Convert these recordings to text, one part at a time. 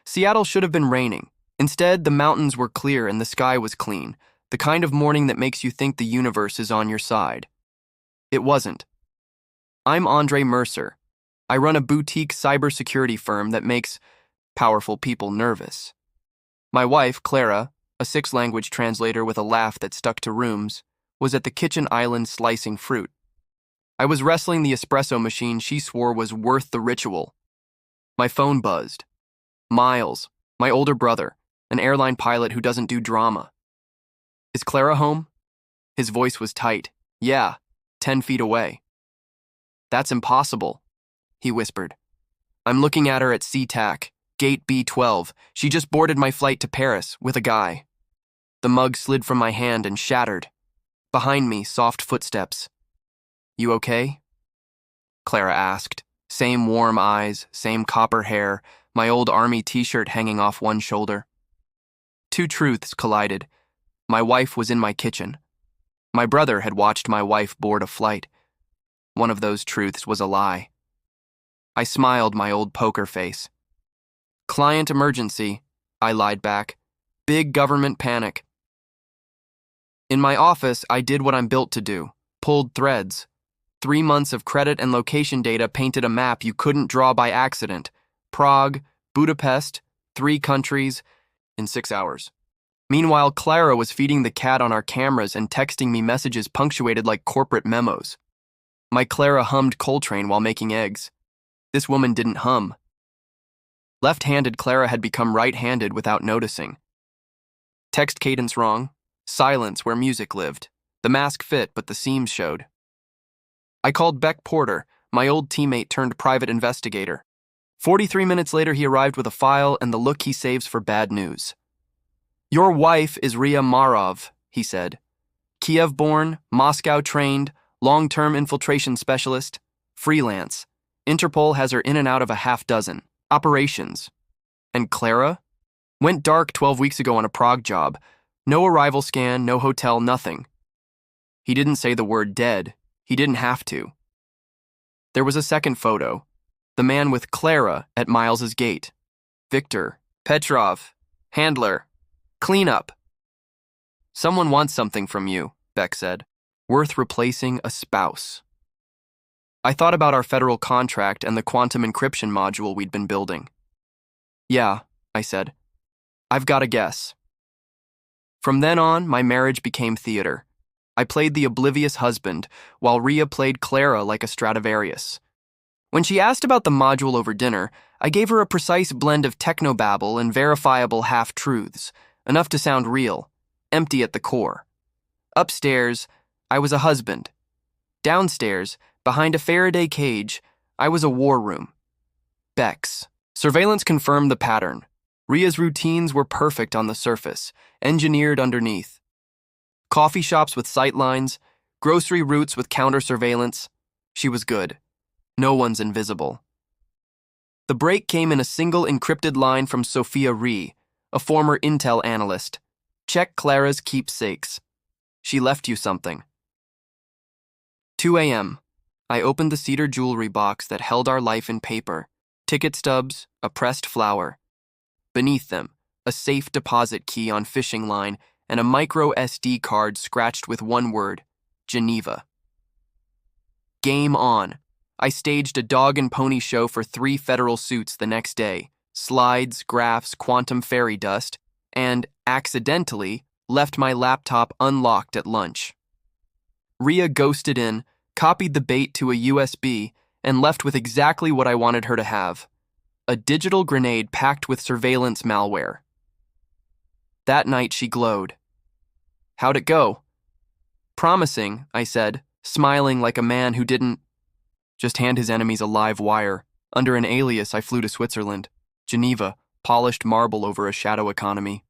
Seattle should have been raining. Instead, the mountains were clear and the sky was clean, the kind of morning that makes you think the universe is on your side. It wasn't. I'm Andre Mercer. I run a boutique cybersecurity firm that makes powerful people nervous. My wife, Clara, a six-language translator with a laugh that stuck to rooms, was at the kitchen island slicing fruit. I was wrestling the espresso machine she swore was worth the ritual. My phone buzzed. Miles, my older brother, an airline pilot who doesn't do drama. Is Clara home? His voice was tight. Yeah, 10 feet away. That's impossible, he whispered. I'm looking at her at SeaTac, gate B12. She just boarded my flight to Paris with a guy. The mug slid from my hand and shattered. Behind me, soft footsteps. You okay? Clara asked. Same warm eyes, same copper hair, my old army t-shirt hanging off one shoulder. Two truths collided. My wife was in my kitchen. My brother had watched my wife board a flight. One of those truths was a lie. I smiled my old poker face. Client emergency, I lied back. Big government panic. In my office, I did what I'm built to do. Pulled threads. 3 months of credit and location data painted a map you couldn't draw by accident. Prague, Budapest, 3 countries, in 6 hours. Meanwhile, Clara was feeding the cat on our cameras and texting me messages punctuated like corporate memos. My Clara hummed Coltrane while making eggs. This woman didn't hum. Left-handed Clara had become right-handed without noticing. Text cadence wrong. Silence where music lived. The mask fit, but the seams showed. I called Beck Porter, my old teammate turned private investigator. 43 minutes later, he arrived with a file and the look he saves for bad news. Your wife is Ria Marov, he said. Kiev-born, Moscow-trained, long-term infiltration specialist, freelance. Interpol has her in and out of a half dozen. Operations. And Clara? Went dark 12 weeks ago on a Prague job. No arrival scan, no hotel, nothing. He didn't say the word dead. He didn't have to. There was a second photo. The man with Clara at Miles's gate. Victor, Petrov, handler, cleanup. Someone wants something from you, Beck said. Worth replacing a spouse. I thought about our federal contract and the quantum encryption module we'd been building. Yeah, I said. I've got a guess. From then on, my marriage became theater. I played the oblivious husband, while Ria played Clara like a Stradivarius. When she asked about the module over dinner, I gave her a precise blend of technobabble and verifiable half-truths, enough to sound real, empty at the core. Upstairs, I was a husband. Downstairs, behind a Faraday cage, I was a war room. Beck's. Surveillance confirmed the pattern. Ria's routines were perfect on the surface, engineered underneath. Coffee shops with sightlines, grocery routes with counter-surveillance. She was good. No one's invisible. The break came in a single encrypted line from Sophia Ree, a former Intel analyst. Check Clara's keepsakes. She left you something. 2 a.m. I opened the cedar jewelry box that held our life in paper. Ticket stubs, a pressed flower. Beneath them, a safe deposit key on fishing line and a micro SD card scratched with one word, Geneva. Game on. I staged a dog and pony show for 3 federal suits the next day, slides, graphs, quantum fairy dust, and, accidentally, left my laptop unlocked at lunch. Ria ghosted in, copied the bait to a USB, and left with exactly what I wanted her to have. A digital grenade packed with surveillance malware. That night she glowed. How'd it go? Promising, I said, smiling like a man who didn't just hand his enemies a live wire. Under an alias, I flew to Switzerland. Geneva, polished marble over a shadow economy.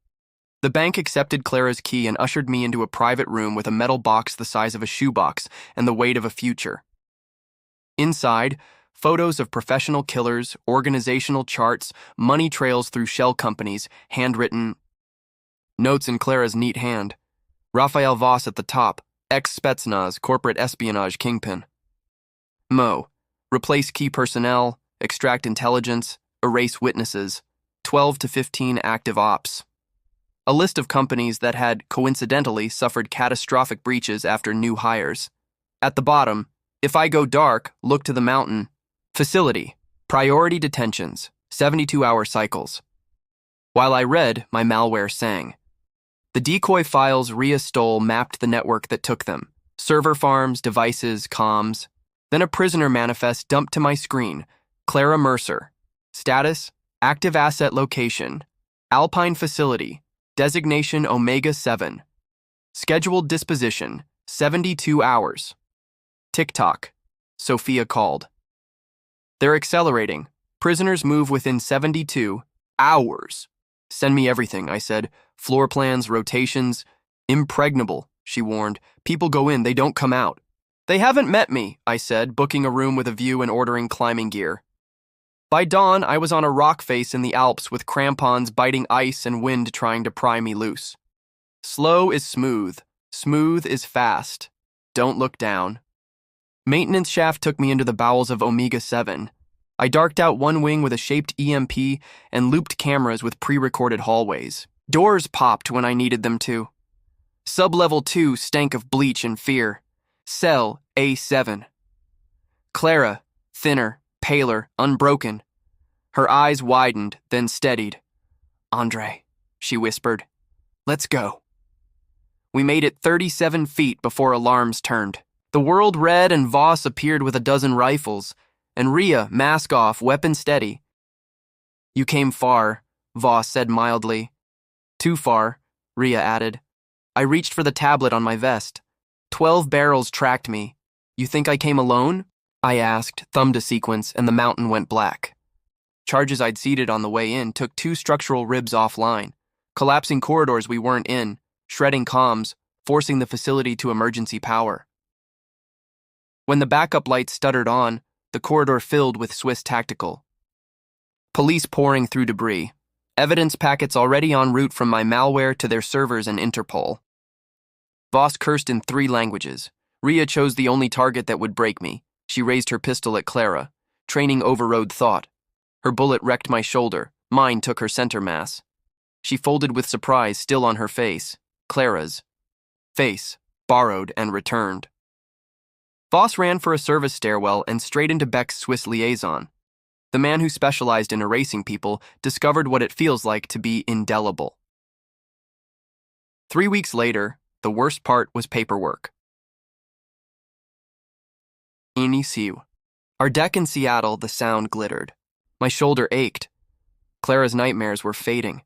The bank accepted Clara's key and ushered me into a private room with a metal box the size of a shoebox and the weight of a future. Inside, photos of professional killers, organizational charts, money trails through shell companies, handwritten notes in Clara's neat hand. Raphael Voss at the top, ex-Spetsnaz, corporate espionage kingpin. Mo, replace key personnel, extract intelligence, erase witnesses. 12 to 15 active ops. A list of companies that had, coincidentally, suffered catastrophic breaches after new hires. At the bottom, if I go dark, look to the mountain. Facility, priority detentions, 72-hour cycles. While I read, my malware sang. The decoy files Ria stole mapped the network that took them. Server farms, devices, comms. Then a prisoner manifest dumped to my screen. Clara Mercer. Status, active asset location. Alpine facility. Designation Omega 7. Scheduled disposition, 72 hours. TikTok. Sophia called. They're accelerating. Prisoners move within 72 hours. Send me everything, I said. Floor plans, rotations. Impregnable, she warned. People go in, they don't come out. They haven't met me, I said, booking a room with a view and ordering climbing gear. By dawn, I was on a rock face in the Alps with crampons biting ice and wind trying to pry me loose. Slow is smooth. Smooth is fast. Don't look down. Maintenance shaft took me into the bowels of Omega 7. I darked out one wing with a shaped EMP and looped cameras with pre-recorded hallways. Doors popped when I needed them to. Sub-level 2 stank of bleach and fear. Cell A7. Clara, thinner, paler, unbroken. Her eyes widened, then steadied. Andre, she whispered. Let's go. We made it 37 feet before alarms turned. The world red and Voss appeared with a dozen rifles, and Ria, mask off, weapon steady. You came far, Voss said mildly. Too far, Ria added. I reached for the tablet on my vest. 12 barrels tracked me. You think I came alone? I asked, thumbed a sequence, and the mountain went black. Charges I'd seeded on the way in took 2 structural ribs offline, collapsing corridors we weren't in, shredding comms, forcing the facility to emergency power. When the backup lights stuttered on, the corridor filled with Swiss tactical. Police pouring through debris. Evidence packets already en route from my malware to their servers and Interpol. Voss cursed in 3 languages. Ria chose the only target that would break me. She raised her pistol at Clara. Training overrode thought. Her bullet wrecked my shoulder. Mine took her center mass. She folded with surprise still on her face. Clara's face, borrowed and returned. Voss ran for a service stairwell and straight into Beck's Swiss liaison. The man who specialized in erasing people discovered what it feels like to be indelible. 3 weeks later, the worst part was paperwork. Iniciu. Our deck in Seattle, the sound glittered. My shoulder ached. Clara's nightmares were fading.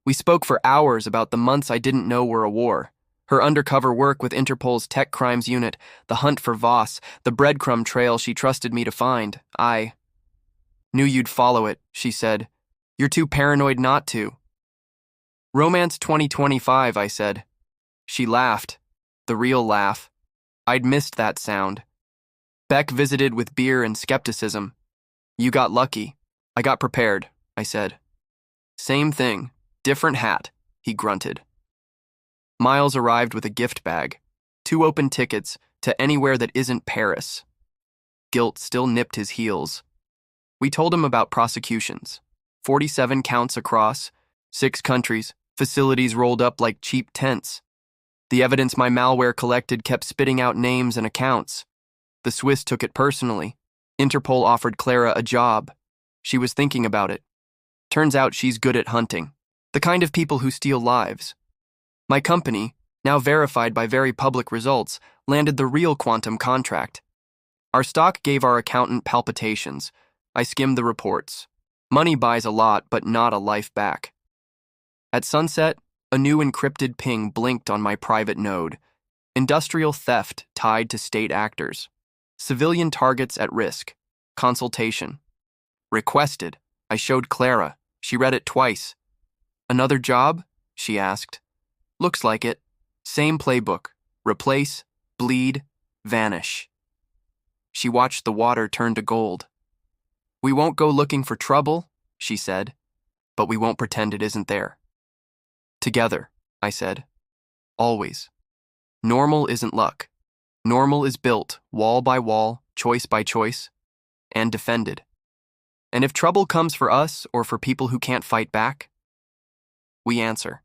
We spoke for hours about the months I didn't know were a war. Her undercover work with Interpol's tech crimes unit, the hunt for Voss, the breadcrumb trail she trusted me to find. I knew you'd follow it, she said. You're too paranoid not to. Romance 2025, I said. She laughed. The real laugh. I'd missed that sound. Beck visited with beer and skepticism. You got lucky. I got prepared, I said. Same thing, different hat, he grunted. Miles arrived with a gift bag, 2 open tickets to anywhere that isn't Paris. Guilt still nipped his heels. We told him about prosecutions. 47 counts across, 6 countries, facilities rolled up like cheap tents. The evidence my malware collected kept spitting out names and accounts. The Swiss took it personally. Interpol offered Clara a job. She was thinking about it. Turns out she's good at hunting, the kind of people who steal lives. My company, now verified by very public results, landed the real quantum contract. Our stock gave our accountant palpitations. I skimmed the reports. Money buys a lot, but not a life back. At sunset, a new encrypted ping blinked on my private node. Industrial theft tied to state actors. Civilian targets at risk. Consultation. Requested. I showed Clara. She read it twice. Another job? She asked. Looks like it. Same playbook. Replace, bleed, vanish. She watched the water turn to gold. We won't go looking for trouble, she said, but we won't pretend it isn't there. Together, I said. Always. Normal isn't luck. Normal is built, wall by wall, choice by choice, and defended. And if trouble comes for us or for people who can't fight back, we answer.